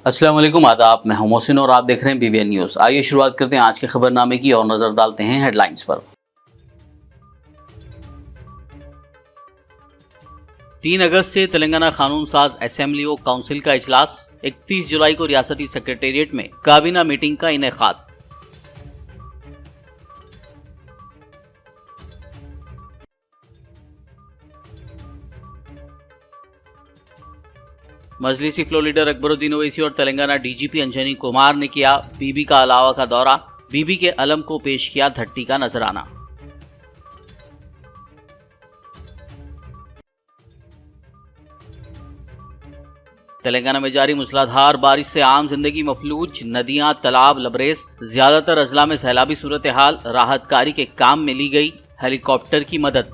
अस्सलाम वालेकुम, आदाब। मैं हूं मोहसिन और आप देख रहे हैं BBN न्यूज़। आइए शुरुआत करते हैं आज के खबरनामे की और नजर डालते हैं हेडलाइंस पर। 3 अगस्त से तेलंगाना कानून साज असेंबली व काउंसिल का इजलास। 31 जुलाई को रियासती सेक्रेटेरिएट में काबीना मीटिंग का इनेकाद। मजलिसी फ्लो लीडर अकबरुद्दीन ओवैसी और तेलंगाना DGP अंजनी कुमार ने किया बीबी का अलावा का दौरा। बीबी के अलम को पेश किया धट्टी का नजराना। तेलंगाना में जारी मूसलाधार बारिश से आम जिंदगी मफलूज। नदियां तालाब लबरेज। ज्यादातर अजला में सैलाबी सूरत हाल। राहत कारी के काम में ली गई हेलीकॉप्टर की मदद।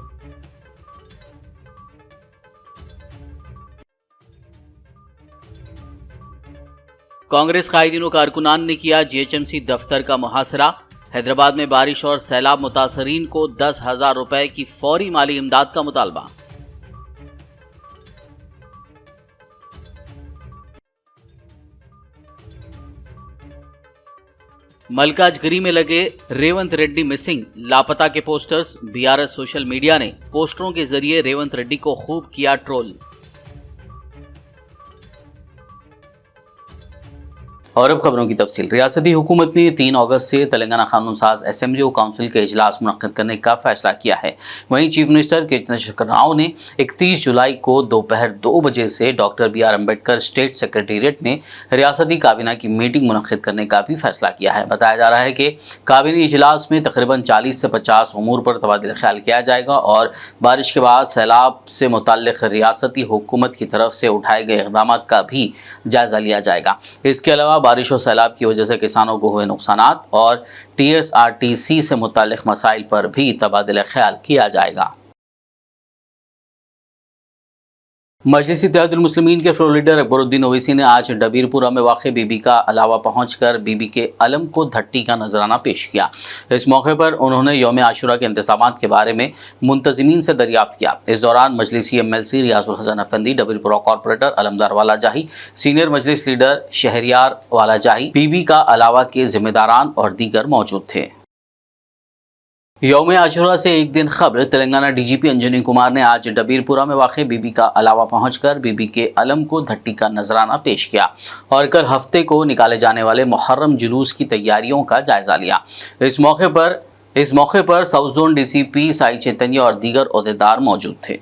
कांग्रेस कायदीन व कारकुनान ने किया GHMC दफ्तर का मुहासरा। हैदराबाद में बारिश और सैलाब मुतासरीन को 10,000 रुपए की फौरी माली इमदाद का मुतालबा। मलकाजगिरी में लगे रेवंत रेड्डी मिसिंग लापता के पोस्टर्स। BRS सोशल मीडिया ने पोस्टरों के जरिए रेवंत रेड्डी को खूब किया ट्रोल। और अब खबरों की तफसील। रियासती हुकूमत ने 3 अगस्त से तेलंगाना कानून साज असेंबली और काउंसिल के इजलास मुनक्किद करने का फैसला किया है। वहीं चीफ मिनिस्टर के चंद्रशेखर राव ने 31 जुलाई को दोपहर 2 बजे से doctor BR Ambedkar state secretariat में रियासती काबीना की मीटिंग मुनक्किद करने का भी फैसला किया है। बताया जा रहा है कि काबीनी इजलास में तकरीबन 40 से 50 उमूर पर तबादला ख्याल किया जाएगा और बारिश के बाद सैलाब से मुतल्लिक़ रियासती हुकूमत की तरफ से उठाए गए इक़दाम का भी जायज़ा लिया जाएगा। इसके अलावा बारिश और सैलाब की वजह से किसानों को हुए नुकसानात और TSRTC से मुताल्लिक़ मसाइल पर भी तबादला ख्याल किया जाएगा। मजलिस इत्तेहादुल मुस्लिमीन के फ्लोर लीडर अकबरुद्दीन ओवैसी ने आज डबीरपुरा में वाक़ बीबी का अलावा पहुंचकर बीबी के अलम को धट्टी का नजराना पेश किया। इस मौके पर उन्होंने यौम आशुरा के इंतज़ामात के बारे में मुंतज़िमीन से दरियाफ्त किया। इस दौरान मजलिसी MLC रियाजुल हसन अफंदी, डबीरपुरा कॉरपोरेटर अलमदार वाला जाही, सीनियर मजलिस लीडर शहरियार वाला जाही, बीबी का अलावा के जिम्मेदारान और दीगर मौजूद थे। यौम आशुरा से एक दिन खबर। तेलंगाना DGP अंजनी कुमार ने आज डबीरपुरा में वाक़ बीबी का अलावा पहुंचकर बीबी के अलम को धट्टी का नजराना पेश किया और कल हफ्ते को निकाले जाने वाले मुहर्रम जुलूस की तैयारियों का जायजा लिया। इस मौके पर साउथ जोन DCP साई चैतन्य और दीगर ओहदेदार मौजूद थे।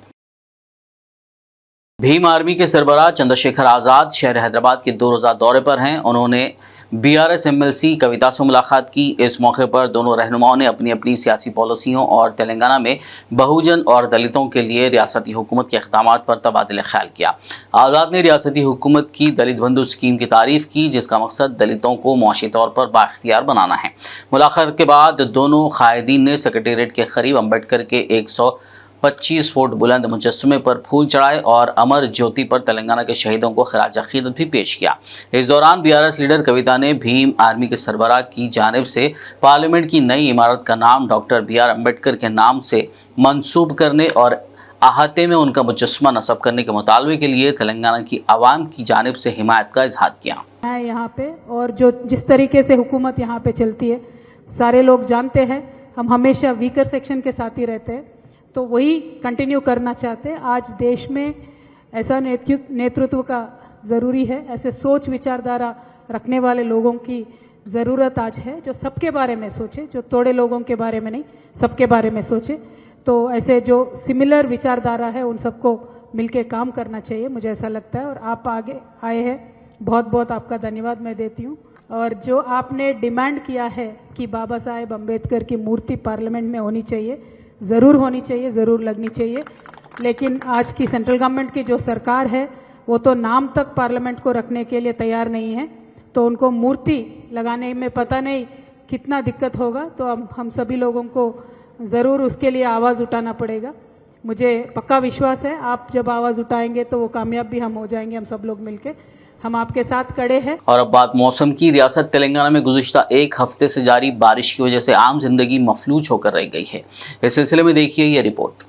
भीम आर्मी के सरबराह चंद्रशेखर आज़ाद शहर हैदराबाद के 2 रोज़ा दौरे पर हैं। उन्होंने BRS MLC कविता से मुलाकात की। इस मौके पर दोनों रहनुमाओं ने अपनी अपनी सियासी पॉलिसियों और तेलंगाना में बहुजन और दलितों के लिए रियासती हुकूमत के इक़दामात पर तबादला ख्याल किया। आज़ाद ने रियासती हुकूमत की दलित बंधु स्कीम की तारीफ़ की, जिसका मकसद दलितों को मुआशी तौर पर बाख्तियार बनाना है। मुलाकात के बाद दोनों कायदीन ने सेक्रेटेरिएट के करीब अम्बेडकर के 125 फुट बुलंद मुजस्समे पर फूल चढ़ाए और अमर ज्योति पर तेलंगाना के शहीदों को खिराज अक़ीदत भी पेश किया। इस दौरान BRS लीडर कविता ने भीम आर्मी के सरबराह की जानिब से पार्लियामेंट की नई इमारत का नाम डॉक्टर BR अम्बेडकर के नाम से मंसूब करने और अहाते में उनका मुजस्समा नस्ब करने के मुतालबे के लिए तेलंगाना की आवाम की जानिब से हिमायत का इजहार किया है यहाँ पे। और जो जिस तरीके से हुकूमत यहाँ पे चलती है, सारे लोग जानते हैं, हम हमेशा वीकर सेक्शन के साथ ही रहते हैं, तो वही कंटिन्यू करना चाहते हैं। आज देश में ऐसा नेतृत्व का ज़रूरी है, ऐसे सोच विचारधारा रखने वाले लोगों की ज़रूरत आज है, जो सबके बारे में सोचे, जो थोड़े लोगों के बारे में नहीं, सबके बारे में सोचे। तो ऐसे जो सिमिलर विचारधारा है उन सबको मिलके काम करना चाहिए, मुझे ऐसा लगता है। और आप आगे आए हैं, बहुत बहुत आपका धन्यवाद मैं देती हूँ। और जो आपने डिमांड किया है कि बाबा साहेब अम्बेडकर की मूर्ति पार्लियामेंट में होनी चाहिए, ज़रूर होनी चाहिए, ज़रूर लगनी चाहिए। लेकिन आज की सेंट्रल गवर्नमेंट की जो सरकार है वो तो नाम तक पार्लियामेंट को रखने के लिए तैयार नहीं है, तो उनको मूर्ति लगाने में पता नहीं कितना दिक्कत होगा। तो अब हम सभी लोगों को ज़रूर उसके लिए आवाज़ उठाना पड़ेगा। मुझे पक्का विश्वास है आप जब आवाज़ उठाएंगे तो वो कामयाब भी हम हो जाएंगे, हम सब लोग मिलके हम आपके साथ खड़े हैं। और अब बात मौसम की। रियासत तेलंगाना में गुज़िश्ता एक हफ्ते से जारी बारिश की वजह से आम जिंदगी मफलूज होकर रह गई है। इस सिलसिले में देखिए ये रिपोर्ट।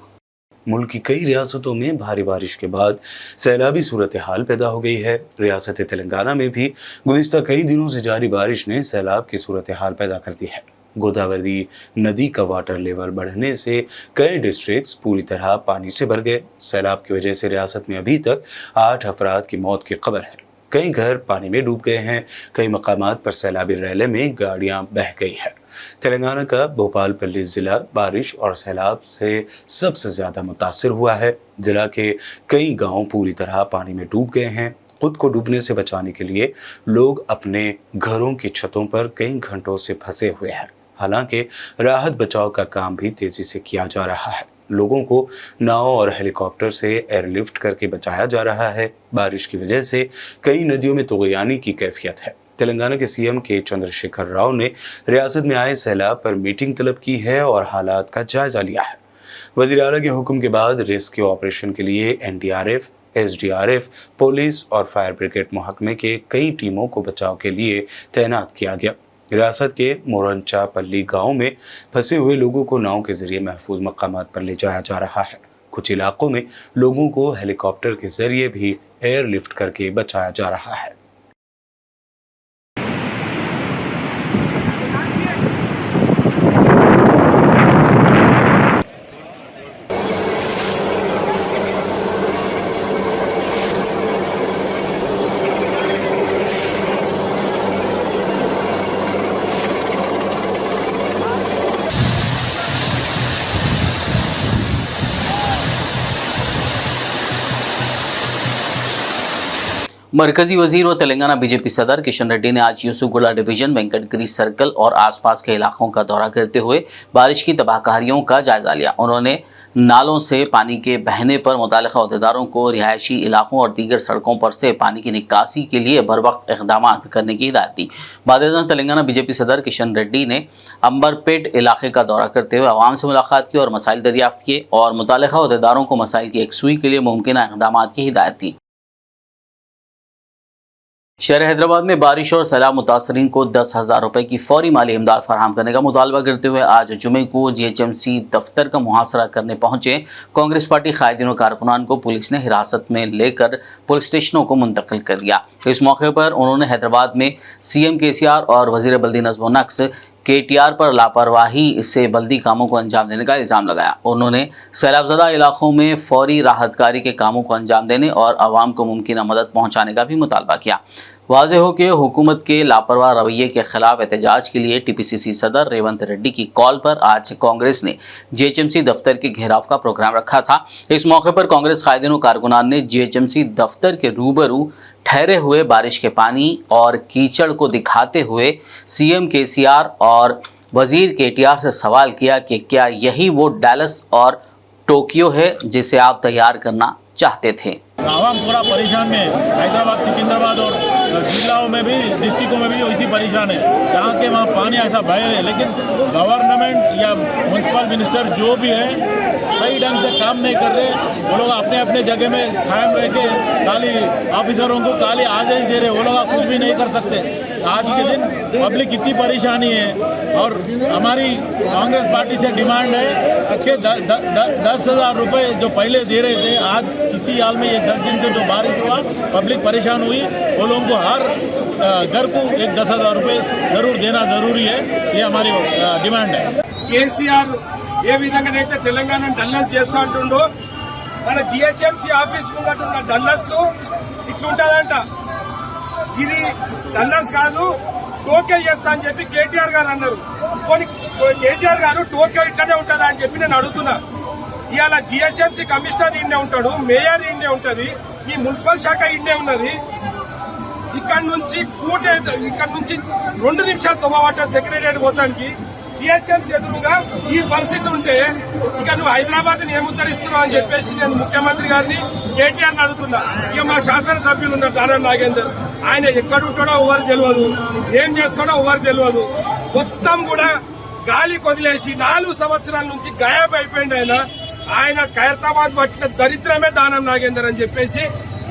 मुल्क की कई रियासतों में भारी बारिश के बाद सैलाबी सूरत हाल पैदा हो गई है। रियासत तेलंगाना में भी गुज़िश्ता कई दिनों से जारी बारिश ने सैलाब की सूरत हाल पैदा कर दी है। गोदावरी नदी का वाटर लेवल बढ़ने से कई डिस्ट्रिक्ट्स पूरी तरह पानी से भर गए। सैलाब की वजह से रियासत में अभी तक 8 अफराद की मौत की खबर है। कई घर पानी में डूब गए हैं। कई मकामात पर सैलाबी रैले में गाड़ियां बह गई है। तेलंगाना का भोपालपल्ली जिला बारिश और सैलाब से सबसे ज्यादा मुतासिर हुआ है। जिला के कई गांव पूरी तरह पानी में डूब गए हैं। खुद को डूबने से बचाने के लिए लोग अपने घरों की छतों पर कई घंटों से फंसे हुए हैं। हालांकि राहत बचाव का काम भी तेजी से किया जा रहा है। लोगों को नाव और हेलीकॉप्टर से एयरलिफ्ट करके बचाया जा रहा है। बारिश की वजह से कई नदियों में तुग़यानी की कैफियत है। तेलंगाना के सीएम के चंद्रशेखर राव ने रियासत में आए सैलाब पर मीटिंग तलब की है और हालात का जायजा लिया है। वज़ीर आला के हुक्म के बाद रेस्क्यू ऑपरेशन के लिए एनडीआरएफ, एसडीआरएफ, पुलिस और फायर ब्रिगेड महकमे के कई टीमों को बचाव के लिए तैनात किया गया। रियासत के मोरंचापल्ली गांव में फंसे हुए लोगों को नाव के जरिए महफूज मकामात पर ले जाया जा रहा है। कुछ इलाकों में लोगों को हेलीकॉप्टर के जरिए भी एयरलिफ्ट करके बचाया जा रहा है। मरकजी वजीर व तेलंगाना बीजेपी सदर किशन रेड्डी ने आज यूसुफगुड़ा डिवीजन वेंकटगिरी सर्कल और आसपास के इलाकों का दौरा करते हुए बारिश की तबाहकारियों का जायजा लिया। उन्होंने नालों से पानी के बहने पर मुताल्लिका अहदेदारों को रिहायशी इलाकों और दीगर सड़कों पर से पानी की निकासी के लिए बर वक्त इक़दाम करने की हिदायत दी। बाद तेलंगाना बीजेपी सदर किशन रेड्डी ने अंबरपेट इलाके का दौरा करते हुए आवाम से मुलाकात की और मसाइल दरियाफ्त किए और मुताल्लिका अहदेदारों को मसाइल की यकसुई के लिए मुमकिन इक़दाम की हिदायत दी। शहर हैदराबाद में बारिश और सैलाब मुतासरीन को 10,000 रुपये की फौरी माली इमदाद फराहम करने का मुतालबा करते हुए आज जुमे को जीएचएमसी दफ्तर का मुहासरा करने पहुंचे कांग्रेस पार्टी कायदीन और कारकुनान को पुलिस ने हिरासत में लेकर पुलिस स्टेशनों को मुंतकिल कर दिया। इस मौके पर उन्होंने हैदराबाद में सीएम केसीआर और वजीर बल्दी नज़्म व नक्श केटीआर पर लापरवाही से बल्दी कामों को अंजाम देने का इल्ज़ाम लगाया। उन्होंने सैलाबज़दा इलाकों में फौरी राहतकारी के कामों को अंजाम देने और आवाम को मुमकिन मदद पहुँचाने का भी मुतालबा किया। वाज़ेह हो कि हुकूमत के लापरवाह रवैये के खिलाफ एहतजाज के लिए टीपीसीसी सदर रेवंत रेड्डी की कॉल पर आज कांग्रेस ने जीएचएमसी दफ्तर के घेराव का प्रोग्राम रखा था। इस मौके पर कांग्रेस कायदीन और कारकुनान ने जीएचएमसी दफ्तर के रूबरू ठहरे हुए बारिश के पानी और कीचड़ को दिखाते हुए सीएम केसीआर और वजीर केटीआर से सवाल किया कि क्या यही वो डैलस और टोक्यो है जिसे आप तैयार करना चाहते थे। आवाम पूरा परेशान है। हैदराबाद, सिकंदराबाद और जिलाओं में भी, डिस्ट्रिक्टों में भी वैसी परेशान है। जहाँ के वहाँ पानी ऐसा बह है, लेकिन गवर्नमेंट या म्यूनसिपल मिनिस्टर जो भी है सही ढंग से काम नहीं कर रहे। वो लोग अपने अपने जगह में कायम रह के खाली ऑफिसरों को खाली आदेश दे रहे, वो लोग कुछ भी नहीं कर सकते। आज के दिन पब्लिक इतनी परेशानी है और हमारी कांग्रेस पार्टी से डिमांड है कि 10,000 रुपये जो पहले दे रहे थे, आज किसी हाल में ये 10 दिन से जो बारिश हुआ पब्लिक परेशान हुई, वो लोगों को हर घर को एक 10,000 रुपये जरूर देना जरूरी है। ये हमारी डिमांड है। కేసీఆర్ ఏ విధంగానైతే తెలంగాణ డల్లస్ చేస్తా అంటుండో మన జిహెచ్ఎంసీ ఆఫీస్ ముంగట ఉన్న డల్లస్ ఇట్లుంటదంట. ఇది డల్లస్ కాదు, టోక్యో చేస్తా అని చెప్పి కేటీఆర్ గారు అన్నారు. కొన్ని కేటీఆర్ గారు టోక్యో ఇట్లనే ఉంటుందా అని చెప్పి నేను అడుగుతున్నా. ఇవాళ జిహెచ్ఎంసీ కమిషనర్ ఇన్నే ఉంటాడు, మేయర్ ఇన్నే ఉంటది, ఈ మున్సిపల్ శాఖ ఇన్నే ఉన్నది. ఇక్కడ నుంచి 2 నిమిషాలు తొమ్మబట్ట సెక్రటరియట్ పోతానికి జిహెచ్ఎంసీ ఎదురుగా ఈ పరిస్థితి ఉంటే ఇక నువ్వు హైదరాబాద్ ని ఏముద్ధరిస్తున్నావు అని చెప్పేసి నేను ముఖ్యమంత్రి గారిని కేటీఆర్ అడుగుతున్నా. ఇక మా శాసనసభ్యులు ఉన్నారు దానం నాగేందర్, ఆయన ఎక్కడ ఉంటాడో ఎవరు తెలియదు, ఏం చేస్తాడో ఎవరు తెలియదు. మొత్తం కూడా గాలి కొదిలేసి 4 సంవత్సరాల నుంచి గాయబ్ అయిపోయింది ఆయన ఖైరతాబాద్ పట్టిన దరిద్రమే దానం నాగేందర్ అని చెప్పేసి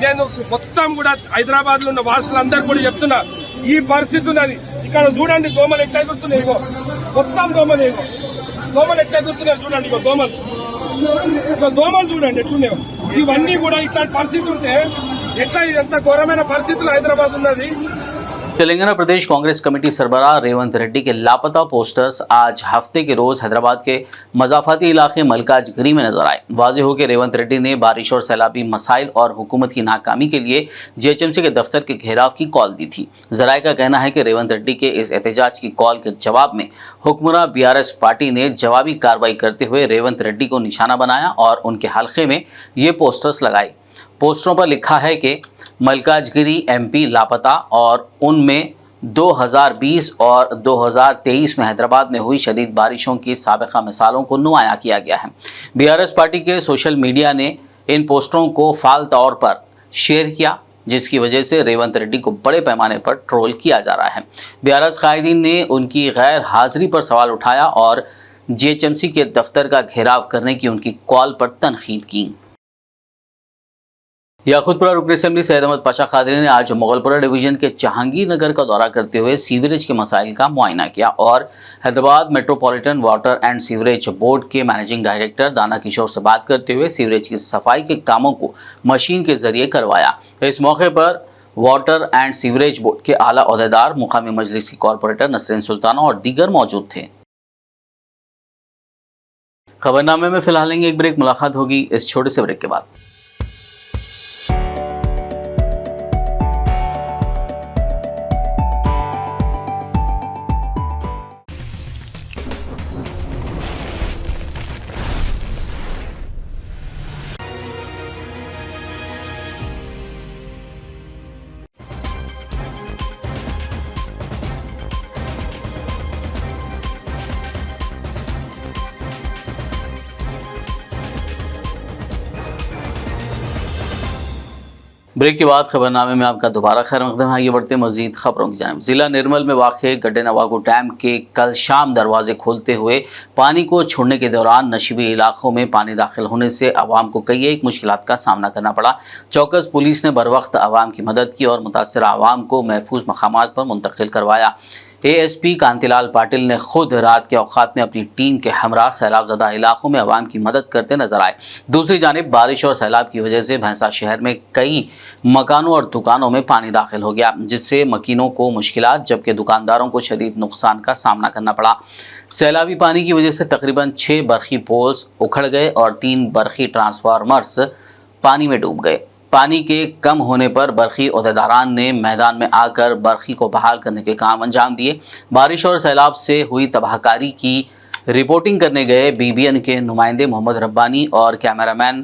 నేను మొత్తం కూడా హైదరాబాద్ లో ఉన్న వాసులందరూ కూడా చెప్తున్నా. ఈ పరిస్థితి ఉన్నది. ఇక్కడ చూడండి దోమలు ఎట్లా ఎగురుతున్నాయి, ఇగో మొత్తం దోమలు ఎట్లా ఎగురుతున్నాయి చూడండి, ఇగో దోమలు ఇక దోమలు చూడండి ఎట్లున్నాయో. ఇవన్నీ కూడా ఇట్లాంటి పరిస్థితి ఉంటే ఎట్లా ఇదంతా ఘోరమైన పరిస్థితులు హైదరాబాద్ ఉన్నది. तेलंगाना प्रदेश कांग्रेस कमेटी सरबराह रेवंत रेड्डी के लापता पोस्टर्स आज हफ्ते के रोज हैदराबाद के मजाफाती इलाके मलकाजगिरी में नजर आए। वाज़ेह हो कि रेवंत रेड्डी ने बारिश और सैलाबी मसाइल और हुकूमत की नाकामी के लिए जीएचएमसी के दफ्तर के घेराव की कॉल दी थी। जराये का कहना है कि रेवंत रेड्डी के इस एहतजाज की कॉल के जवाब में हुक्मरां बीआरएस पार्टी ने जवाबी कार्रवाई करते हुए रेवंत रेड्डी को निशाना बनाया और उनके हल्के में ये पोस्टर्स लगाए। पोस्टरों पर लिखा है कि मलकाजगिरी एमपी लापता और उनमें 2020 और 2023 में हैदराबाद में हुई शदीद बारिशों की साबिक़ा मिसालों को नुमाया किया गया है। बीआरएस पार्टी के सोशल मीडिया ने इन पोस्टरों को फाल तौर पर शेयर किया, जिसकी वजह से रेवंत रेड्डी को बड़े पैमाने पर ट्रोल किया जा रहा है। बीआरएस कायदीन ने उनकी गैर हाजिरी पर सवाल उठाया और जीएचएमसी के दफ्तर का घेराव करने की उनकी कॉल पर तनकीद की। याकूतपुरा रुकन असेंबली सैयद अहमद पाशा कादरी ने आज मुगलपुरा डिवीजन के जहांगीर नगर का दौरा करते हुए सीवरेज के मसाइल का मुआयना किया और Hyderabad metropolitan water and sewerage board के मैनेजिंग डायरेक्टर दाना किशोर से बात करते हुए सीवरेज की सफाई के कामों को मशीन के जरिए करवाया। इस मौके पर वाटर एंड सीवरेज बोर्ड के आला ओहदेदार, मुकामी मजलिस की कॉरपोरेटर नसरीन सुल्ताना और दीगर मौजूद थे। खबरनामे में फिलहाल लेंगे एक ब्रेक, मुलाकात होगी इस छोटे से ब्रेक के बाद। ब्रेक के बाद खबरनामे में आपका दोबारा खैर मकदम है। आगे बढ़ते मजीद खबरों की जानिब। जिला निर्मल में वाक़ गड्ढे नवागो डैम के कल शाम दरवाजे खोलते हुए पानी को छोड़ने के दौरान नशीबी इलाकों में पानी दाखिल होने से आवाम को कई एक मुश्किलात का सामना करना पड़ा। चौकस पुलिस ने बर वक्त आवाम की मदद की और मुतासरा आवाम को महफूज मकामात पर मुंतकिल करवाया। एएसपी कांतिलाल पाटिल ने खुद रात के औकात में अपनी टीम के हमरा सैलाब ज़दा इलाकों में आवाम की मदद करते नजर आए। दूसरी जानिब बारिश और सैलाब की वजह से भैंसा शहर में कई मकानों और दुकानों में पानी दाखिल हो गया, जिससे मकीनों को मुश्किलात जबकि दुकानदारों को शदीद नुकसान का सामना करना पड़ा। सैलाबी पानी की वजह से तकरीबन 6 बरखी पोल्स उखड़ गए और 3 बरखी ट्रांसफार्मर्स पानी में डूब गए। पानी के कम होने पर बरखी ओहदेदारान ने मैदान में आकर बरखी को बहाल करने के काम अंजाम दिए। बारिश और सैलाब से हुई तबाहकारी की रिपोर्टिंग करने गए बीबीएन के नुमाइंदे मोहम्मद रब्बानी और कैमरामैन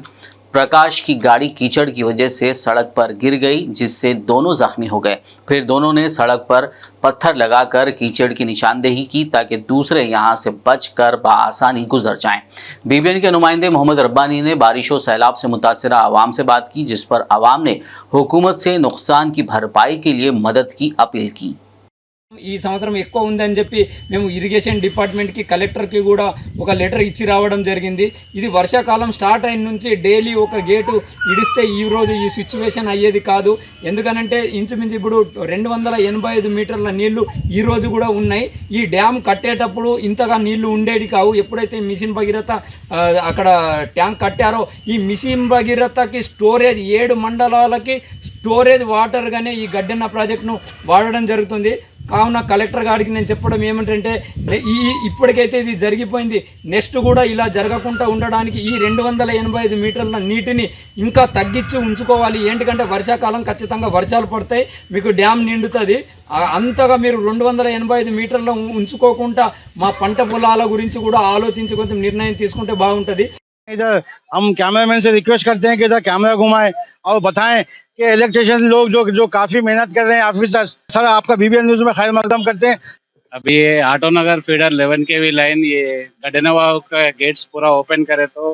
प्रकाश की गाड़ी कीचड़ की वजह से सड़क पर गिर गई, जिससे दोनों जख्मी हो गए। फिर दोनों ने सड़क पर पत्थर लगाकर कीचड़ की निशानदेही की ताकि दूसरे यहां से बचकर बआसानी गुजर जाएं। बीबीएन के नुमाइंदे मोहम्मद रब्बानी ने बारिश और सैलाब से मुतासरा आवाम से बात की, जिस पर आवाम ने हुकूमत से नुकसान की भरपाई के लिए मदद की अपील की। ఈ సంవత్సరం ఎక్కువ ఉందని చెప్పి మేము ఇరిగేషన్ డిపార్ట్మెంట్కి కలెక్టర్కి కూడా ఒక లెటర్ ఇచ్చి రావడం జరిగింది. ఇది వర్షాకాలం స్టార్ట్ అయిన నుంచి డైలీ ఒక గేటు ఇడిస్తే ఈరోజు ఈ సిచ్యువేషన్ అయ్యేది కాదు. ఎందుకనంటే ఇంచుమించు ఇప్పుడు 285 మీటర్ల నీళ్లు ఈరోజు కూడా ఉన్నాయి. ఈ డ్యామ్ కట్టేటప్పుడు ఇంతగా నీళ్లు ఉండేది కావు. ఎప్పుడైతే మిషన్ భగీరథ అక్కడ ట్యాంక్ కట్టారో ఈ మిషన్ భగీరథకి స్టోరేజ్ 7 మండలాలకి స్టోరేజ్ వాటర్గానే ఈ గడ్డెన్న ప్రాజెక్టును వాడడం జరుగుతుంది. కావున కలెక్టర్ గారికి నేను చెప్పడం ఏమంటే ఇప్పటికైతే ఇది జరిగిపోయింది, నెక్స్ట్ కూడా ఇలా జరగకుండా ఉండడానికి ఈ 285 మీటర్ల నీటిని ఇంకా తగ్గించి ఉంచుకోవాలి. ఏంటంటే వర్షాకాలం ఖచ్చితంగా వర్షాలు పడతాయి, మీకు డ్యామ్ నిండుతుంది. అంతగా మీరు 285 మీటర్ల ఉంచుకోకుండా మా పంట పొలాల గురించి కూడా ఆలోచించి కొంచెం నిర్ణయం తీసుకుంటే బాగుంటుంది. इधर हम कैमरामैन से रिक्वेस्ट करते हैं कि इधर कैमरा घुमाएं और बताएं कि इलेक्ट्रिशियन लोग जो काफी मेहनत कर रहे हैं ऑफिसर सर आपका बीबीएन न्यूज में खैर मकदम करते हैं। अभी ये आटो नगर फीडर 11 केवी लाइन ये गडनवा का गेट्स पूरा ओपन करे तो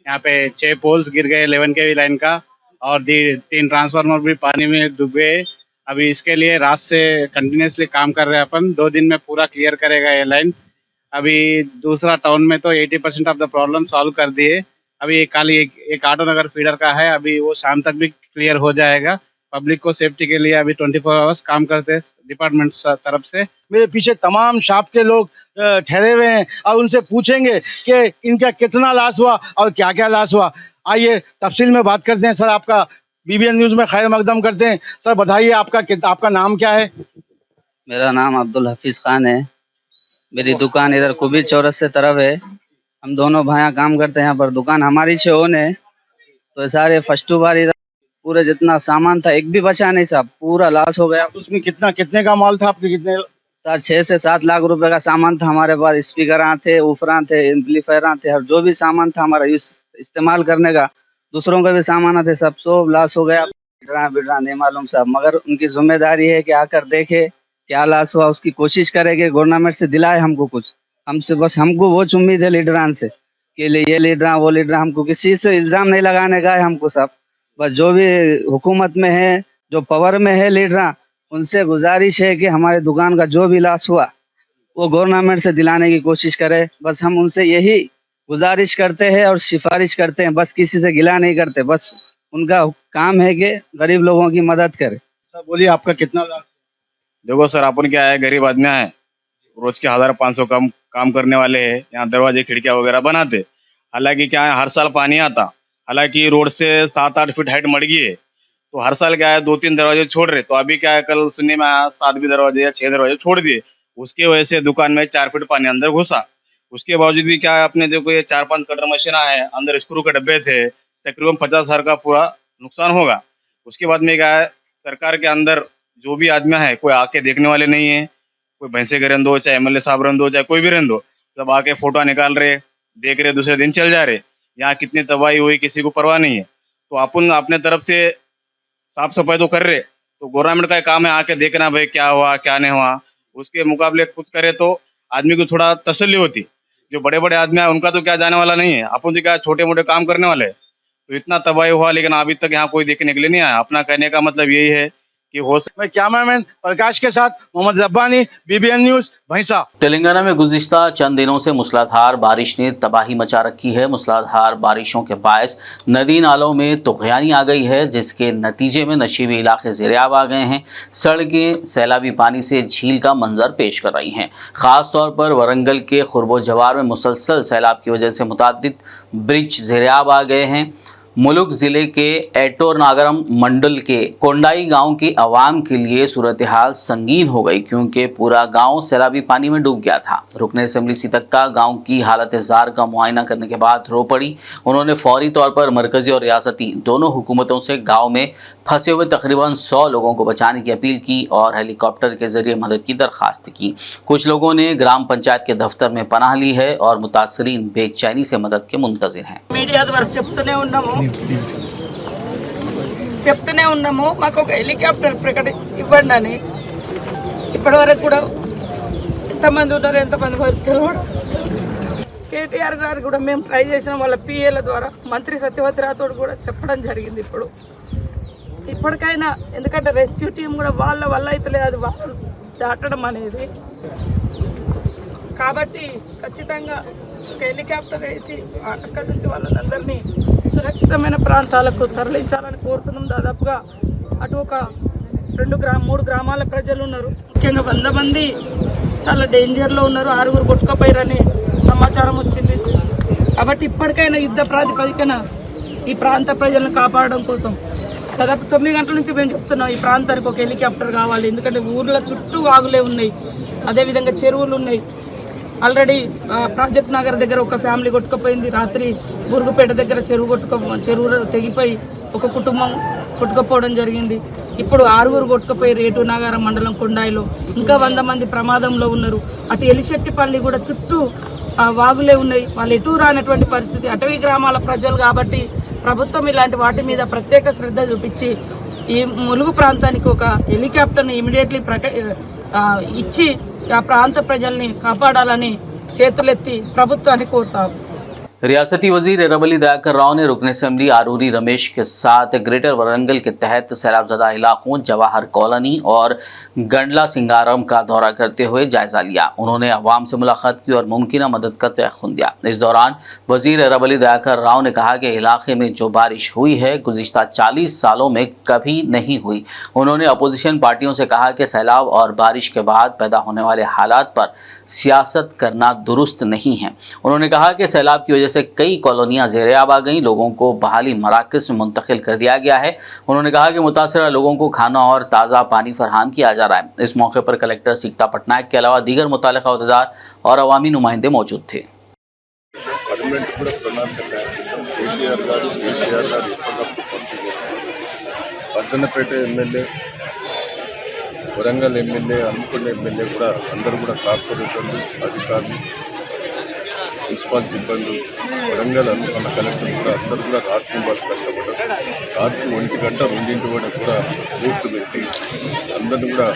यहाँ पे 6 पोल्स गिर गए 11 केवी लाइन का और 3 ट्रांसफार्मर भी पानी में डूब गए। अभी इसके लिए रात से कंटिन्यूसली काम कर रहे हैं अपन, 2 दिन में पूरा क्लियर करेगा ये लाइन। अभी दूसरा टाउन में तो 80% ऑफ द प्रॉब्लम सॉल्व कर दिए। अभी खाली एक आटो नगर फीडर का है, अभी वो शाम तक भी क्लियर हो जाएगा पब्लिक को सेफ्टी के लिए अभी 24 आवर्स काम करते हैं डिपार्टमेंट तरफ से। मेरे पीछे तमाम शॉप के लोग ठहरे हुए हैं और उनसे पूछेंगे कि इनका कितना लॉस हुआ और क्या क्या लॉस हुआ। आइए तफसील में बात करते हैं। सर, आपका बीबीएन न्यूज़ में खैर मकदम करते हैं। सर, बताइए आपका नाम क्या है? मेरा नाम अब्दुल हफीज खान है। मेरी दुकान इधर कुबीर चौरस्ते तरफ है। हम दोनों भाइयां काम करते हैं यहाँ पर। दुकान हमारी 6 ओन है। तो सारे फर्स्ट बार इधर पूरे जितना सामान था एक भी बचा नहीं साहब, पूरा लॉस हो गया। उसमें कितने का माल था आपके? कितने? सर 6 से 7 लाख रुपए का सामान था हमारे पास। स्पीकर थे, ऊफर थे, एम्पलीफायर थे, और जो भी सामान था हमारा इस्तेमाल करने का, दूसरों का भी सामान थे, सब लॉस हो गया। बिगड़ा नहीं मालूम साहब, मगर उनकी जिम्मेदारी है कि आकर देखे क्या लॉस हुआ, उसकी कोशिश करेंगे। गवर्नमेंट से दिलाए हमको कुछ, हमको वो उम्मीद है लीडरान से कि ये लीडर वो लीडर। हमको किसी से इल्जाम नहीं लगाने का है हमको साहब, बस जो भी हुकूमत में है, जो पावर में है लीडर, उनसे गुजारिश है कि हमारे दुकान का जो भी लॉस हुआ वो गवर्नमेंट से दिलाने की कोशिश करे। बस हम उनसे यही गुजारिश करते हैं और सिफारिश करते हैं, बस किसी से गिला नहीं करते। बस उनका काम है कि गरीब लोगों की मदद करे। सर बोलिए, आपका कितना लॉस? देखो सर, अपन क्या है, गरीब आदमी है, रोज के 1500 काम करने वाले हैं। यहाँ दरवाजे खिड़कियाँ वगैरह बनाते। हालांकि क्या है, हर साल पानी आता। हालांकि रोड से 7-8 फीट हाइट मर गई है, तो हर साल क्या है 2-3 दरवाजे छोड़ रहे। तो अभी क्या है, कल सुनने में आया 7 भी दरवाजे या 6 दरवाजे छोड़ दिए। उसकी वजह से दुकान में 4 फीट पानी अंदर घुसा। उसके बावजूद भी क्या है, अपने देखो ये 4-5 कटर मशीन है, अंदर स्क्रू के डब्बे थे, तकरीबन 50,000 का पूरा नुकसान होगा। उसके बाद में क्या है, सरकार के अंदर जो भी आदमी है, कोई आके देखने वाले नहीं है। कोई भैंसे के रंदो, चाहे MLA साहब रंदो, चाहे कोई भी रंदो, सब आके फोटो निकाल रहे, देख रहे, दूसरे दिन चल जा रहे। यहाँ कितनी तबाही हुई किसी को परवाह नहीं है। तो अपन अपने तरफ से साफ सफाई तो कर रहे, तो गवर्नमेंट का काम है आके देखना भाई क्या हुआ क्या नहीं हुआ। उसके मुकाबले खुद करे तो आदमी को थोड़ा तसल्ली होती। जो बड़े बड़े आदमी है उनका तो क्या जाने वाला नहीं है, अपन तो क्या छोटे मोटे काम करने वाले। तो इतना तबाही हुआ, लेकिन अभी तक यहाँ कोई देखने के लिए नहीं आया। अपना कहने का मतलब यही है कि हो सकता। मैं कैमरामैन प्रकाश के साथ मोहम्मद रब्बानी, बीबीएन न्यूज़, भैंसा। तेलंगाना में गुज़िश्ता चंद दिनों से मूसलाधार बारिश ने तबाही मचा रखी है। मूसलाधार बारिशों के बायस नदी नालों में तुग़यानी आ गई है, जिसके नतीजे में नशीबी इलाके ज़ेरियाब आ गए हैं। सड़कें सैलाबी पानी से झील का मंजर पेश कर रही हैं। ख़ास तौर पर वरंगल के खुरबो जवार में मुसलसल सैलाब की वजह से मुतअद्दिद ब्रिज ज़ेरियाब आ गए हैं। मुलुक ज़िले के एटोर नागरम मंडल के कोंडाई गांव की आवाम के लिए सूरत हाल संगीन हो गई, क्योंकि पूरा गांव सैलाबी पानी में डूब गया था। रुकन असम्बली सीतक्का गांव की हालत ज़ार का मुआयना करने के बाद रो पड़ी। उन्होंने फौरी तौर पर मरकज़ी और रियासती दोनों हुकूमतों से गाँव में फंसे हुए तकरीबन 100 लोगों को बचाने की अपील की और हेलीकॉप्टर के ज़रिए मदद की दरख्वास्त की। कुछ लोगों ने ग्राम पंचायत के दफ्तर में पनाह ली है और मुतासरीन बेचैनी से मदद के मुंतज़िर हैं। చెప్తూనే ఉన్నాము మాకు ఒక హెలికాప్టర్ ఇవ్వండి అని. ఇప్పటివరకు కూడా ఎంతమంది ఉన్నారు ఎంతమంది వరకు తెలియదు. కేటీఆర్ గారు కూడా మేము ట్రై చేసిన వాళ్ళ పిఏల ద్వారా మంత్రి సత్యవతి రాథోడ్ కూడా చెప్పడం జరిగింది. ఇప్పటికైనా ఎందుకంటే రెస్క్యూ టీం కూడా వాళ్ళ వల్ల అయితే లేదు వాళ్ళు దాటడం అనేది. కాబట్టి ఖచ్చితంగా ఒక హెలికాప్టర్ వేసి అక్కడి నుంచి వాళ్ళందరినీ సురక్షితమైన ప్రాంతాలకు తరలించాలని కోరుతున్నాం. దాదాపుగా అటు ఒక 2-3 గ్రామాల ప్రజలు ఉన్నారు. ముఖ్యంగా 100 మంది చాలా డేంజర్లో ఉన్నారు. 6 కొట్టుకుపోయారని సమాచారం వచ్చింది. కాబట్టి ఇప్పటికైనా యుద్ధ ప్రాతిపదికన ఈ ప్రాంత ప్రజలను కాపాడడం కోసం దాదాపు 9 గంటల నుంచి మేము చెప్తున్నాం ఈ ప్రాంతానికి ఒక హెలికాప్టర్ కావాలి. ఎందుకంటే ఊర్ల చుట్టూ వాగులే ఉన్నాయి, అదేవిధంగా చెరువులు ఉన్నాయి. ఆల్రెడీ ప్రాజెక్ట్ నగర్ దగ్గర ఒక ఫ్యామిలీ కొట్టుకుపోయింది. రాత్రి బురుగుపేట దగ్గర చెరువు తెగిపోయి ఒక కుటుంబం కొట్టుకుపోవడం జరిగింది. ఇప్పుడు 6 కొట్టుకుపోయి రేటు నాగారం మండలం కొండాయిలో ఇంకా 100 మంది ప్రమాదంలో ఉన్నారు. అటు ఎలిశెట్టిపల్లి కూడా చుట్టూ వాగులే ఉన్నాయి. వాళ్ళు ఎటు రానటువంటి పరిస్థితి. అటవీ గ్రామాల ప్రజలు కాబట్టి ప్రభుత్వం ఇలాంటి వాటి మీద ప్రత్యేక శ్రద్ధ చూపించి ఈ ములుగు ప్రాంతానికి ఒక హెలికాప్టర్ని ఇమీడియట్లీ ఇచ్చి ఆ ప్రాంత ప్రజల్ని కాపాడాలని చేతులెత్తి ప్రభుత్వాన్ని కోరుతాం. रियासती वजीर एरावली दयाकर राव ने रुकन असेंबली आरूरी रमेश के साथ ग्रेटर वरंगल के तहत सैलाबजदा इलाकों जवाहर कॉलोनी और गंडला सिंगारम का दौरा करते हुए जायजा लिया। उन्होंने अवाम से मुलाकात की और मुमकिन मदद का तयख्खुन दिया। इस दौरान वजीर एरावली दयाकर राव ने कहा कि इलाके में जो बारिश हुई है गुज़िश्ता 40 सालों में कभी नहीं हुई। उन्होंने अपोजिशन पार्टियों से कहा कि सैलाब और बारिश के बाद पैदा होने वाले हालात पर सियासत करना दुरुस्त नहीं है। उन्होंने कहा कि सैलाब की वजह से कई कॉलोनियां ज़ेर-ए-आब आ गईं, लोगों को बहाली मराकज़ में मुंतकिल कर दिया गया है। उन्होंने कहा कि मुतासरा लोगों को खाना और ताज़ा पानी फराहम किया जा रहा है। इस मौके पर कलेक्टर सीकता पटनायक के अलावा दीगर मुतल्लिक़ा अहदेदार और अवामी नुमाइंदे मौजूद थे। పద్దనపేట ఎమ్మెల్యే వరంగల్ ఎమ్మెల్యే అనుకున్న ఎమ్మెల్యే కూడా అందరూ కూడా కార్పొరేటర్లు అధికారులు మున్సిపల్ సిబ్బంది వరంగల్ అనుకున్న కలెక్టర్ కూడా అందరూ కూడా రాత్రి వాళ్ళు కష్టపడ్డారు. రాత్రి 1 గంట 2 వరకు కూడా బూట్లు పెట్టి అందరినీ కూడా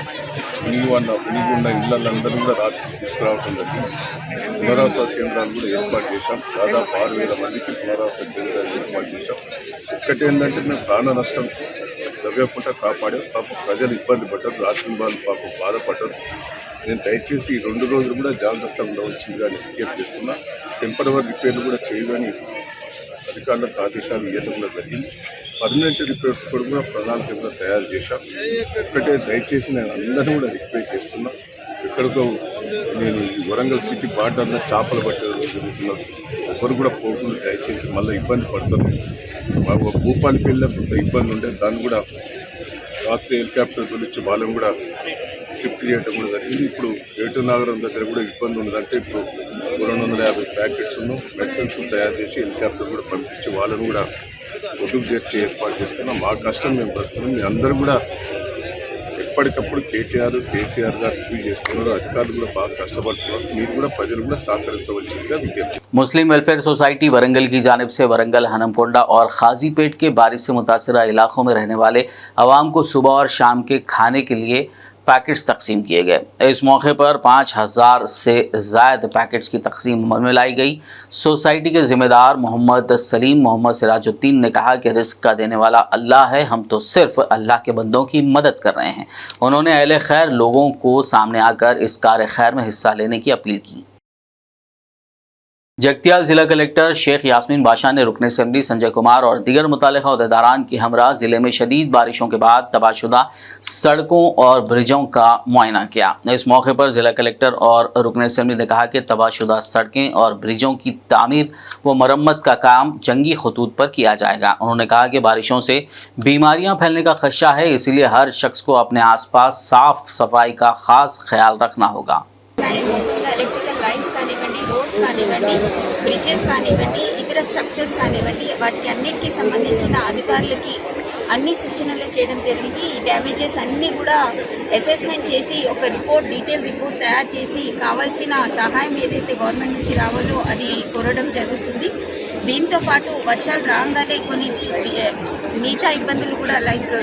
మునిగున్న ఇళ్ళందరూ కూడా రాత్రి తీసుకురావడం జరిగింది. పునరావాస కేంద్రాలు కూడా ఏర్పాటు చేశాం. దాదాపు 6,000 మందికి పునరావాస కేంద్రాలు ఏర్పాటు చేశాం. ఒక్కటేంటంటే మేము ప్రాణ నష్టం జరగకుండా కాపాడాం. పాపం ప్రజలు ఇబ్బంది పడ్డారు, రాత్రి వాళ్ళు పాపం బాధపడ్డారు. నేను దయచేసి 2 రోజులు కూడా జాగ్రత్తగా ఉండవలసిందిగా విజ్ఞప్తి చేస్తున్నా. టెంపరవరీ రిపేర్లు కూడా చేయదని అధికారులకు ఆదేశాలు ఇవ్వడం కూడా జరిగింది. పర్మనెంట్ రిపేర్స్ కూడా ప్రణాళికగా తయారు చేశాం. ఒక్కటే దయచేసి నేను అందరినీ కూడా రిక్వెస్ట్ చేస్తున్నా, ఎక్కడికో నేను ఈ వరంగల్ సిటీ బార్డర్లో చేపలు పట్టడం జరుగుతున్నారు, ఎవరు కూడా పోకుండా దయచేసి మళ్ళీ ఇబ్బంది పడతారు. భూపాలపల్లిలో కొంత ఇబ్బంది ఉంటే దాన్ని కూడా రాత్రి హెలికాప్టర్ పిలిచి వాళ్ళని కూడా షిఫ్ట్ చేయడం కూడా జరిగింది. ఇప్పుడు ఏటు నాగరం దగ్గర కూడా ఇబ్బంది ఉన్నదంటే ఇప్పుడు 250 ప్యాకెట్స్ మెడిసిన్స్ తయారు చేసి హెలికాప్టర్ కూడా పంపించి వాళ్ళని కూడా ఒడ్డుకు చేర్చి ఏర్పాటు చేస్తున్నాం. మా కష్టం మేము పడుతున్నాం. మీ అందరూ కూడా ఎప్పటికప్పుడు కేటీఆర్ కేసీఆర్ గారు రివ్యూ చేస్తున్నారు. అధికారులు కూడా బాగా కష్టపడుతున్నారు. మీరు కూడా ప్రజలు కూడా సహకరించవలసిందిగా విజ్ఞప్తి. मुस्लिम वेलफेयर सोसाइटी वरंगल की जानिब से वरंगल, हनमकोंडा और खाजीपेट के बारिश से मुतासरा इलाकों में रहने वाले आवाम को सुबह और शाम के खाने के लिए पैकेट्स तकसीम किए गए। इस मौके पर 5,000 से ज़ायद पैकेट्स की तकसीम अमल में लाई गई। सोसाइटी के ज़िम्मेदार मोहम्मद सलीम मोहम्मद सिराजुद्दीन ने कहा कि रिस्क का देने वाला अल्लाह है, हम तो सिर्फ अल्लाह के बंदों की मदद कर रहे हैं। उन्होंने अहले खैर लोगों को सामने आकर इस कार खैर में हिस्सा लेने की अपील की। जगतियाल जिला कलेक्टर शेख यास्मीन बादशाह ने रुकन असेंबली संजय कुमार और दीगर मुतल्लिक़ा अहदेदारान की हमरा ज़िले में शदीद बारिशों के बाद तबाहशुदा सड़कों और ब्रिजों का मुआयना किया। इस मौके पर ज़िला कलेक्टर और रुकन असेंबली ने कहा कि तबाहशुदा सड़कें और ब्रिजों की तामीर व मरम्मत का काम जंगी खतूत पर किया जाएगा। उन्होंने कहा कि बारिशों से बीमारियाँ फैलने का खदशा है, इसलिए हर शख्स को अपने आस पास साफ़ सफाई का ख़ास ख्याल रखना होगा। ఎలక్ట్రికల్ లైన్స్ కానివ్వండి, రోడ్స్ కానివ్వండి, బ్రిడ్జెస్ కానివ్వండి, ఇతర స్ట్రక్చర్స్ కానివ్వండి, వాటికి అన్నిటికీ సంబంధించిన అధికారులకి అన్ని సూచనలు చేయడం జరిగింది. ఈ డ్యామేజెస్ అన్నీ కూడా అసెస్మెంట్ చేసి ఒక డీటెయిల్ రిపోర్ట్ తయారు చేసి కావాల్సిన సహాయం ఏదైతే గవర్నమెంట్ నుంచి రావాలో అది కోరడం జరుగుతుంది. దీంతో పాటు వర్షాలు రాగానే కొన్ని మిగతా ఇబ్బందులు కూడా లైక్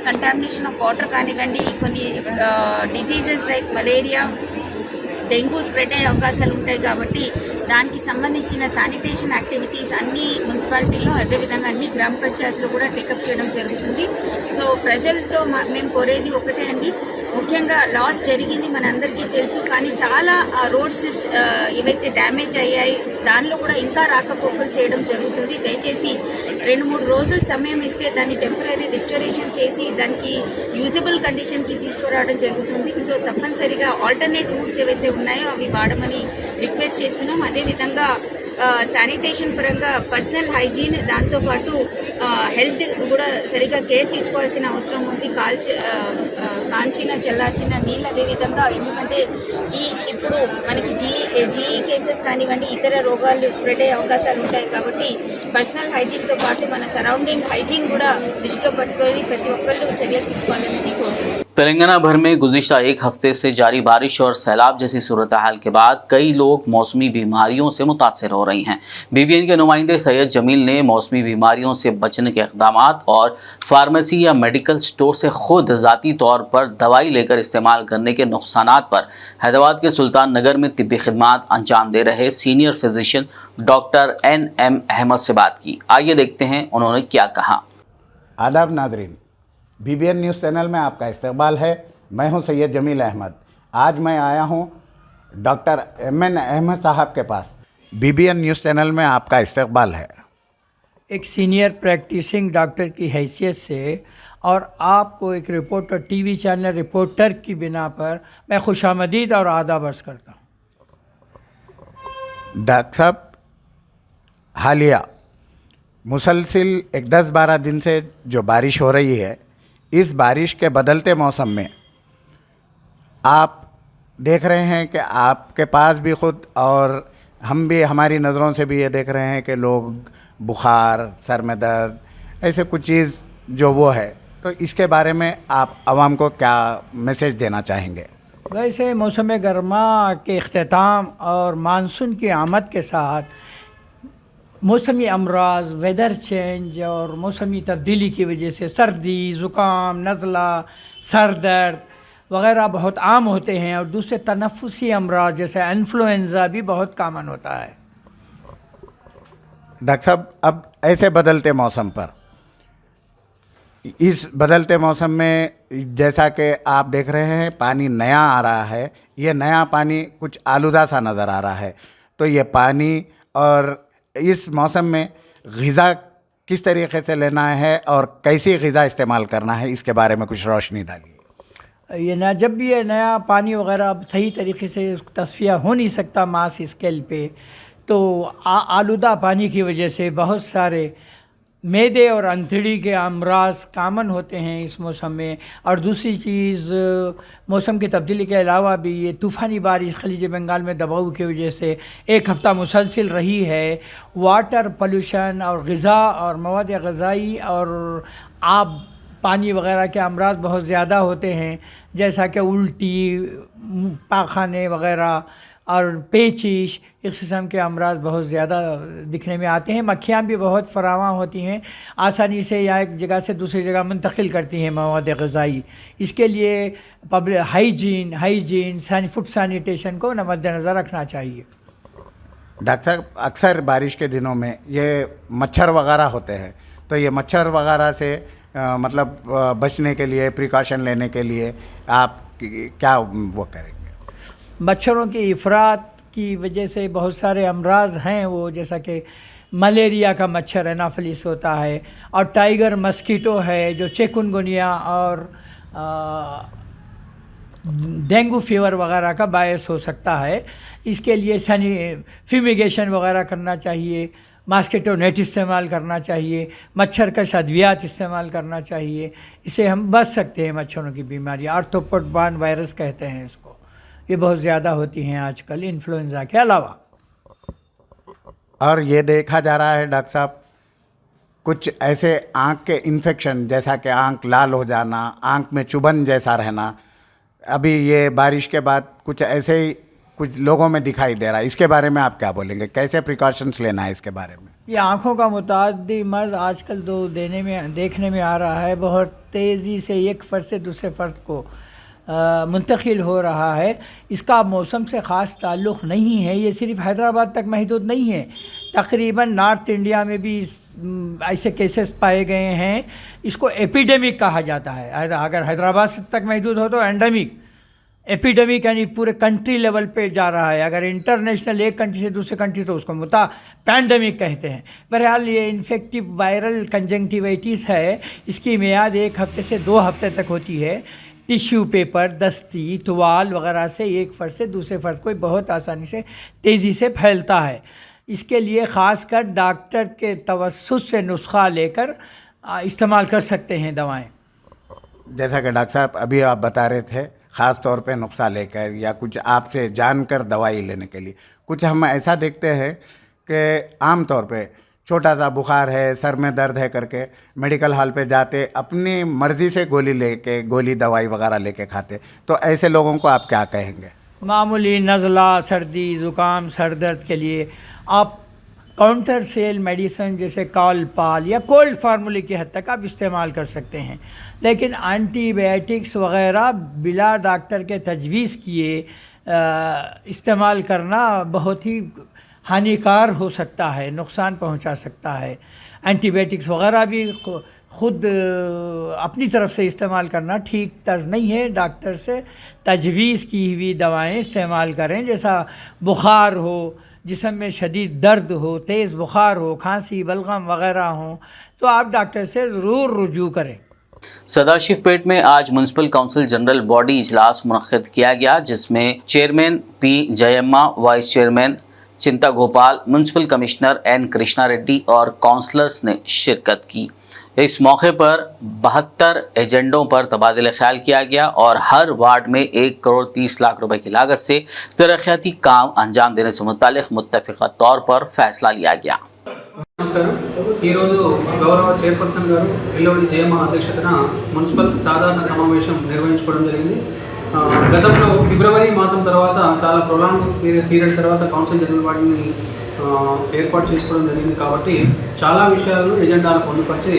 కంటామినేషన్ ఆఫ్ వాటర్ కానివ్వండి, కొన్ని diseases like malaria, dengue spread అయ్యే అవకాశాలు ఉంటాయి. కాబట్టి దానికి సంబంధించిన శానిటేషన్ యాక్టివిటీస్ అన్ని మున్సిపాలిటీలో, అదేవిధంగా అన్ని గ్రామ పంచాయతీలో కూడా టేకప్ చేయడం జరుగుతుంది. సో ప్రజలతో మేము కోరేది ఒకటే అండి, ముఖ్యంగా లాస్ జరిగింది మనందరికీ తెలుసు, కానీ చాలా రోడ్స్ ఏవైతే డ్యామేజ్ అయ్యాయి దానిలో కూడా ఇంకా రాకపోకలు చేయడం జరుగుతుంది. దయచేసి 2-3 రోజులు సమయం ఇస్తే దాన్ని టెంపరీ రిస్టోరేషన్ చేసి దానికి యూజబుల్ కండిషన్కి తీసుకురావడం జరుగుతుంది. సో తప్పనిసరిగా ఆల్టర్నేట్ రూట్స్ ఏవైతే ఉన్నాయో అవి వాడమని రిక్వెస్ట్ చేస్తున్నాం. అదేవిధంగా శానిటేషన్ పరంగా పర్సనల్ హైజీన్, దాంతోపాటు హెల్త్ కూడా సరిగ్గా కేర్ తీసుకోవాల్సిన అవసరం ఉంది. కాంచిన చల్లార్చిన నీళ్ళు, అదేవిధంగా ఎందుకంటే ఇప్పుడు మనకి జీఈ కేసెస్ కానివ్వండి, ఇతర రోగాలు స్ప్రెడ్ అయ్యే అవకాశాలు ఉంటాయి. కాబట్టి పర్సనల్ హైజీన్తో పాటు మన సరౌండింగ్ హైజీన్ కూడా దృష్టిలో పట్టుకొని ప్రతి ఒక్కళ్ళు చర్యలు తీసుకోవాలని కోరుతున్నాను. तेलंगाना भर में गुज़िश्ता एक हफ्ते से जारी बारिश और सैलाब जैसी सूरत हाल के बाद कई लोग मौसमी बीमारियों से मुतासर हो रही हैं। BBN के नुमाइंदे सैयद जमील ने मौसमी बीमारियों से बचने के इक़दाम और फार्मेसी या मेडिकल स्टोर से खुद ज़ाती तौर पर दवाई लेकर इस्तेमाल करने के नुकसानात पर हैदराबाद के सुल्तान नगर में तिब्बी खिदमात अंजाम दे रहे senior physician doctor NM Ahmed से बात की। आइए देखते हैं उन्होंने क्या कहा। आदाब नाजरीन, BBN न्यूज़ चैनल में आपका इस्तकबाल है। मैं हूं सैयद जमील अहमद। आज मैं आया हूं डॉक्टर MN अहमद साहब के पास। BBN न्यूज़ चैनल में आपका इस्तकबाल है। एक सीनियर प्रैक्टिसिंग डॉक्टर की हैसियत से और आपको एक रिपोर्टर TV चैनल रिपोर्टर की बिना पर मैं खुशामदीद और आदाब अर्ज़ करता हूँ। डॉक्टर साहब, हालिया मुसलसिल एक 10-12 दिन से जो बारिश हो रही है, इस बारिश के बदलते मौसम में आप देख रहे हैं कि आपके पास भी खुद और हम भी हमारी नज़रों से भी ये देख रहे हैं कि लोग बुखार, सर में दर्द, ऐसे कुछ चीज़ जो वो है, तो इसके बारे में आप आवाम को क्या मैसेज देना चाहेंगे? वैसे मौसम गर्मा के अख्ताम और मानसून की आमद के साथ मौसमी अमराज, वेदर चेंज और मौसमी तब्दीली की वजह से सर्दी, ज़ुकाम, नज़ला, सर दर्द वग़ैरह बहुत आम होते हैं और दूसरे तनफ़ुसी अमराज जैसे इन्फ्लुएंज़ा भी बहुत कामन होता है। डॉक्टर साहब, अब ऐसे बदलते मौसम पर, इस बदलते मौसम में जैसा कि आप देख रहे हैं पानी नया आ रहा है, ये नया पानी कुछ आलूदा सा नज़र आ रहा है, तो ये पानी और इस मौसम में ग़िज़ा किस तरीके से लेना है और कैसी ग़िज़ा इस्तेमाल करना है, इसके बारे में कुछ रोशनी डालिए। ये ना जब भी ये नया पानी वगैरह अब सही तरीके से तस्फिया हो नहीं सकता मास स्केल पे, तो आलूदा पानी की वजह से बहुत सारे मैदे और अंतड़ी के अमराज कामन होते हैं इस मौसम में। और दूसरी चीज़, मौसम की तब्दीली के अलावा भी ये तूफ़ानी बारिश खलीज बंगाल में दबाव की वजह से एक हफ़्ता मुसलसिल रही है। वाटर पोल्यूशन और ग़िज़ा और मवाद ग़िज़ाई और आब पानी वग़ैरह के अमराज बहुत ज़्यादा होते हैं, जैसा कि उल्टी, पाखाने वग़ैरह और पेचिश, इस किस्म के अमराज बहुत ज़्यादा दिखने में आते हैं। मक्खियाँ भी बहुत फरावां होती हैं, आसानी से या एक जगह से दूसरी जगह मुंतकिल करती हैं मवाद ग़िज़ाई। इसके लिए पब्लिक हाइजीन फूड सैनिटेशन को मद्देनज़र रखना चाहिए। डॉक्टर साहब, अक्सर बारिश के दिनों में ये मच्छर वगैरह होते हैं, तो ये मच्छर वगैरह से मतलब बचने के लिए, प्रिकॉशन लेने के लिए आप क्या वो करेंगे? मच्छरों की इफ़रात की वजह से बहुत सारे अमराज हैं, वो जैसा कि मलेरिया का मच्छर एनाफिलिस होता है और टाइगर मस्कीटो है जो चिकुनगुनिया और डेंगू फीवर वगैरह का बायस हो सकता है। इसके लिए फ्यूमिगेशन वगैरह करना चाहिए, मस्कीटो नेट इस्तेमाल करना चाहिए, मच्छर का अद्वियात इस्तेमाल करना चाहिए। इससे हम बच सकते हैं मच्छरों की बीमारी। आर्थ्रोपोड बॉर्न वायरस कहते हैं इसको, ये बहुत ज़्यादा होती हैं आजकल इन्फ्लुएंज़ा के अलावा। और ये देखा जा रहा है डॉक्टर साहब, कुछ ऐसे आँख के इन्फेक्शन, जैसा कि आँख लाल हो जाना, आँख में चुभन जैसा रहना, अभी ये बारिश के बाद कुछ ऐसे ही कुछ लोगों में दिखाई दे रहा है। इसके बारे में आप क्या बोलेंगे? कैसे प्रिकॉशंस लेना है इसके बारे में? ये आँखों का मुताद्दी मर्ज आजकल देखने में आ रहा है, बहुत तेज़ी से एक फ़र्द से दूसरे फ़र्द को मुंतकिल हो रहा है। इसका मौसम से ख़ास ताल्लुक़ नहीं है, ये सिर्फ हैदराबाद तक महदूद नहीं है, तकरीबन नॉर्थ इंडिया में भी ऐसे केसेस पाए गए हैं। इसको एपिडेमिक कहा जाता है। अगर हैदराबाद तक महदूद हो तो एंडेमिक, एपिडेमिक यानी पूरे कंट्री लेवल पे जा रहा है। अगर इंटरनेशनल एक कंट्री से दूसरे कंट्री तो उसको पैंडेमिक कहते हैं। बहरहाल ये इन्फेक्टिव वायरल कंजंक्टिवाइटिस है, इसकी मियाद 1 हफ़्ते से 2 हफ़्ते तक होती है। टिश्यू पेपर, दस्ती, टुवाल वगैरह से एक फ़र्द से दूसरे फ़र्द को बहुत आसानी से तेज़ी से फैलता है। इसके लिए ख़ासकर डॉक्टर के तवस्सुस से नुस्खा लेकर इस्तेमाल कर सकते हैं दवाएं। जैसा कि डॉक्टर साहब अभी आप बता रहे थे, ख़ास तौर पे नुस्खा लेकर या कुछ आपसे जानकर दवाई लेने के लिए, कुछ हम ऐसा देखते हैं कि आम तौर पे छोटा सा बुखार है, सर में दर्द है करके मेडिकल हॉल पे जाते, अपनी मर्ज़ी से गोली दवाई वगैरह लेके खाते। तो ऐसे लोगों को आप क्या कहेंगे? मामूली नज़ला, सर्दी, ज़ुकाम, सर दर्द के लिए आप काउंटर सेल मेडिसिन जैसे कॉलपाल या कोल्ड फार्मूले की हद तक आप इस्तेमाल कर सकते हैं, लेकिन एंटीबायोटिक्स वग़ैरह बिला डॉक्टर के तजवीज़ किए इस्तेमाल करना बहुत ही हानिकार हो सकता है, नुकसान पहुंचा सकता है। एंटीबायोटिक्स वग़ैरह भी ख़ुद अपनी तरफ से इस्तेमाल करना ठीक तर्ज नहीं है। डॉक्टर से तजवीज़ की हुई दवाएं इस्तेमाल करें, जैसा बुखार हो, जिस्म में शदीद दर्द हो, तेज़ बुखार हो, खांसी, बलगम वग़ैरह हो, तो आप डॉक्टर से ज़रूर रुजू करें। सदाशिवपेट में आज म्यूनसिपल काउंसिल जनरल बॉडी इजलास मुनक्किद किया गया, जिसमें chairman P Jayamma, vice chairman Chinta Gopal, municipal commissioner N Krishna Reddy और काउंसलर्स ने शिरकत की। इस मौके पर 72 एजेंडों पर तबादला ख्याल किया गया और हर वार्ड में 1 करोड़ 30 लाख रुपए की लागत से तरक्याती काम अंजाम देने से मुतालिक मुत्तफ़िक़ा तौर पर फैसला लिया गया। నమస్కారం. ఈరోజు గౌరవ చైర్పర్సన్ గారు ఎల్లోడి జయమ్మ అధ్యక్షతన మున్సిపల్ సాధారణ సమావేశం నిర్వహించుకోవడం జరిగింది. గతంలో ఫిబ్రవరి మాసం తర్వాత చాలా ప్రొలాంగ్ పీరియడ్ తర్వాత కౌన్సిల్ జనరల్ బాడీని ఏర్పాటు చేసుకోవడం జరిగింది. కాబట్టి చాలా విషయాలను ఎజెండాలు పొందుపరిచి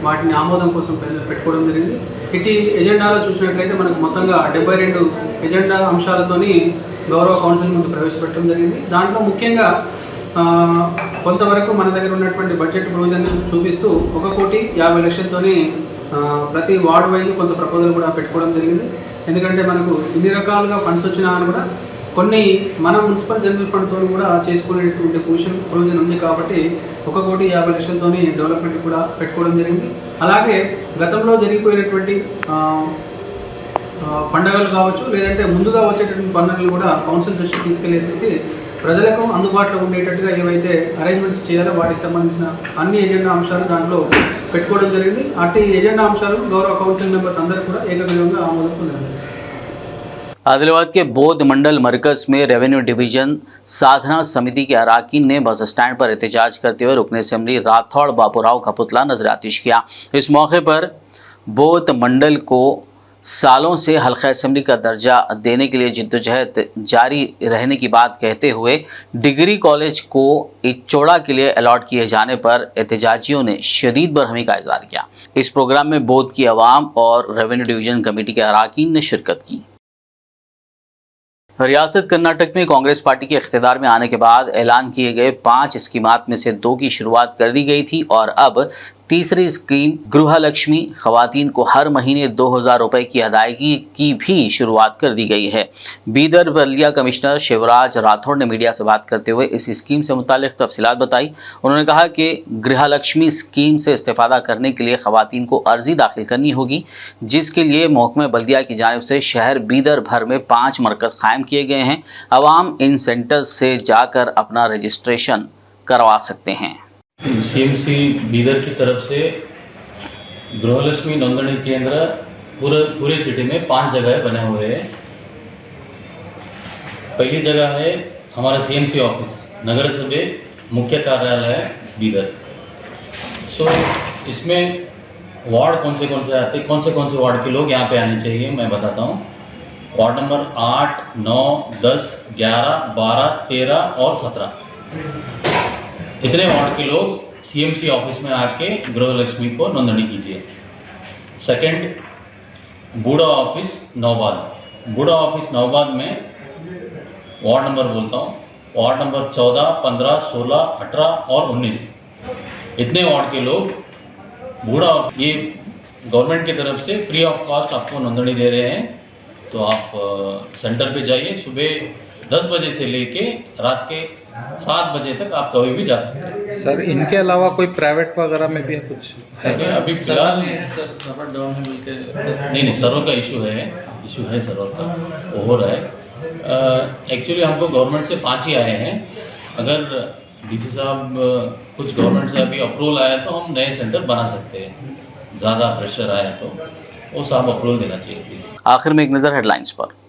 వాటిని ఆమోదం కోసం పెట్టుకోవడం జరిగింది. ఇటు ఎజెండాలో చూసినట్లయితే మనకు మొత్తంగా 72 ఎజెండా అంశాలతోని గౌరవ కౌన్సిల్ ముందు ప్రవేశపెట్టడం జరిగింది. దాంట్లో ముఖ్యంగా కొంతవరకు మన దగ్గర ఉన్నటువంటి బడ్జెట్ ప్రొవిజన్ చూపిస్తూ 1,50,00,000తోని ప్రతి వార్డ్ వైజ్ కొంత ప్రపోజల్ కూడా పెట్టుకోవడం జరిగింది. ఎందుకంటే మనకు ఇన్ని రకాలుగా ఫండ్స్ వచ్చినా అని కూడా కొన్ని మన మున్సిపల్ జనరల్ ఫండ్తో కూడా చేసుకునేటువంటి ప్రొవిజన్ ఉంది. కాబట్టి 1,50,00,000తోని డెవలప్మెంట్ కూడా పెట్టుకోవడం జరిగింది. అలాగే గతంలో జరిగిపోయినటువంటి పండుగలు కావచ్చు, లేదంటే ముందుగా వచ్చేటటువంటి పండుగలు కూడా కౌన్సిల్ దృష్టికి తీసుకెళ్లేసేసి ప్రజలకు అందుబాటులో ఉండేటట్టుగా ఏవైతే అరేంజ్మెంట్స్ చేయాలో వాటికి సంబంధించిన అన్ని ఎజెండా అంశాలు దాంట్లో పెట్టుకోవడం జరిగింది. అట్టి ఎజెండా అంశాలు గౌరవ కౌన్సిల్ మెంబర్స్ అందరూ కూడా ఏకగ్రీవంగా ఆమోదం పొందారు. आदिलाबाद के बौद्ध मंडल मरकज़ में रेवेन्यू डिवीजन साधना समिति के अरकान ने बस स्टैंड पर एहतजाज करते हुए रुकन असेंबली राठौड़ बापूराव का पुतला नजर आतिश किया। इस मौके पर बौद्ध मंडल को सालों से हल्का असेंबली का दर्जा देने के लिए जिद्दोजहद जारी रहने की बात कहते हुए डिग्री कॉलेज को इचौड़ा के लिए अलॉट किए जाने पर एहतजाजियों ने शदीद बरहमी का इजहार किया। इस प्रोग्राम में बौद्ध की आवाम और रेवेन्यू डिवीजन कमेटी के अरकान ने शिरकत की। रियासत कर्नाटक में कांग्रेस पार्टी के इख्तियार में आने के बाद ऐलान किए गए 5 स्कीमात में से 2 की शुरुआत कर दी गई थी और अब तीसरी स्कीम गृहलक्ष्मी खवातीन को हर महीने 2,000 रुपये की अदायगी की भी शुरुआत कर दी गई है। बीदर बल्दिया कमिश्नर शिवराज राठौड़ ने मीडिया से बात करते हुए इस स्कीम से मुतालिक तफसीलात बताई। उन्होंने कहा कि गृहलक्ष्मी स्कीम से इस्तेफादा करने के लिए खवातीन को अर्जी दाखिल करनी होगी, जिसके लिए महकमा बल्दिया की जानिब से शहर बीदर भर में 5 मरकज़ कायम किए गए हैं। आवाम इन सेंटर्स से जाकर अपना रजिस्ट्रेशन करवा सकते हैं। सीएमसी बीदर की तरफ से गृहलक्ष्मी नोंदणी केंद्र पूरे सिटी में 5 जगह बने हुए हैं। पहली जगह है हमारा सीएमसी ऑफिस, नगर सभा मुख्य कार्यालय बीदर। सो इसमें वार्ड कौन से आते हैं, कौन से वार्ड के लोग यहाँ पे आने चाहिए मैं बताता हूँ। वार्ड नंबर 8, 9, 10, 11, 12, 13 और 17 इतने वार्ड के लोग सीएमसी ऑफिस में आके गृहलक्ष्मी को नोंदणी कीजिए। सेकंड, बूढ़ा ऑफिस नौबाद। बूढ़ा ऑफिस नौबाद में वार्ड नंबर बोलता हूँ, वार्ड नंबर 14, 15, 16, 18 और 19 इतने वार्ड के लोग बूढ़ा, ये गवर्नमेंट की तरफ से फ्री ऑफ कॉस्ट आपको नोंदणी दे रहे हैं। तो आप सेंटर पे जाइए, सुबह 10 बजे से लेके रात के 7 बजे तक आप कभी भी जा सकते हैं। सर इनके अलावा कोई प्राइवेट वगैरह में भी है कुछ? अभी फिलहाल नहीं सर्वर का इशू है सर्वर का, वो हो रहा है। एक्चुअली हमको गवर्नमेंट से 5 ही आए हैं। अगर डीसी साहब कुछ गवर्नमेंट से अभी अप्रूवल आया तो हम नए सेंटर बना सकते हैं। ज़्यादा प्रेशर आया तो वो साहब अप्रूवल देना चाहिए प्लीज़। आखिर में एक नज़र हेडलाइंस पर।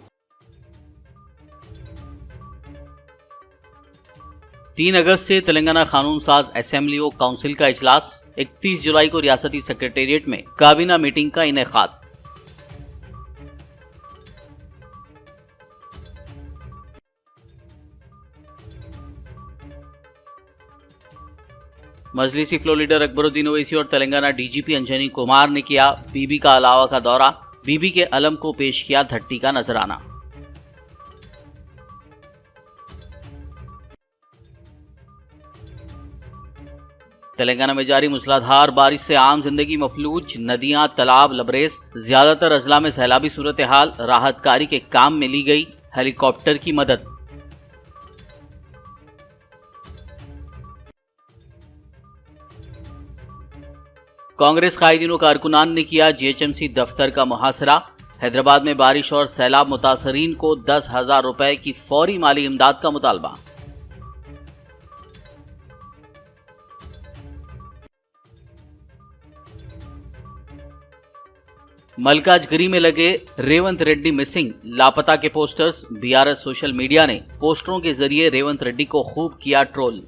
3 अगस्त से तेलंगाना कानून साज असेंबली व काउंसिल का इजलास, 31 जुलाई को रियासती सेक्रेटेरिएट में काबीना मीटिंग का इनेकाद। मजलिसी फ्लो लीडर अकबरुद्दीन ओवैसी और तेलंगाना डीजीपी अंजनी कुमार ने किया बीबी का अलावा का दौरा, बीबी के अलम को पेश किया धट्टी का नजराना। तेलंगाना में जारी मूसलाधार बारिश से आम जिंदगी मफलूज, नदियां तालाब लबरेज, ज्यादातर अजला में सैलाबी सूरत हाल, राहत कारी के काम में ली गई हेलीकॉप्टर की मदद। कांग्रेस कायदीन कारकुनान ने किया जीएचएमसी दफ्तर का मुहासरा, हैदराबाद में बारिश और सैलाब मुतासरीन को 10,000 रुपए की फौरी माली इमदाद का मुतालबा। मलकाजगिरी में लगे रेवंत रेड्डी मिसिंग, लापता के पोस्टर्स, बीआरएस सोशल मीडिया ने पोस्टरों के जरिए रेवंत रेड्डी को खूब किया ट्रोल।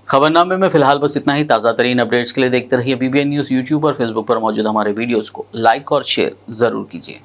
खबरनामे में फिलहाल बस इतना ही। ताज़ा तरीन अपडेट्स के लिए देखते रहिए बीबीएन न्यूज़ यूट्यूब और फेसबुक पर मौजूद हमारे वीडियोस को लाइक और शेयर जरूर कीजिए।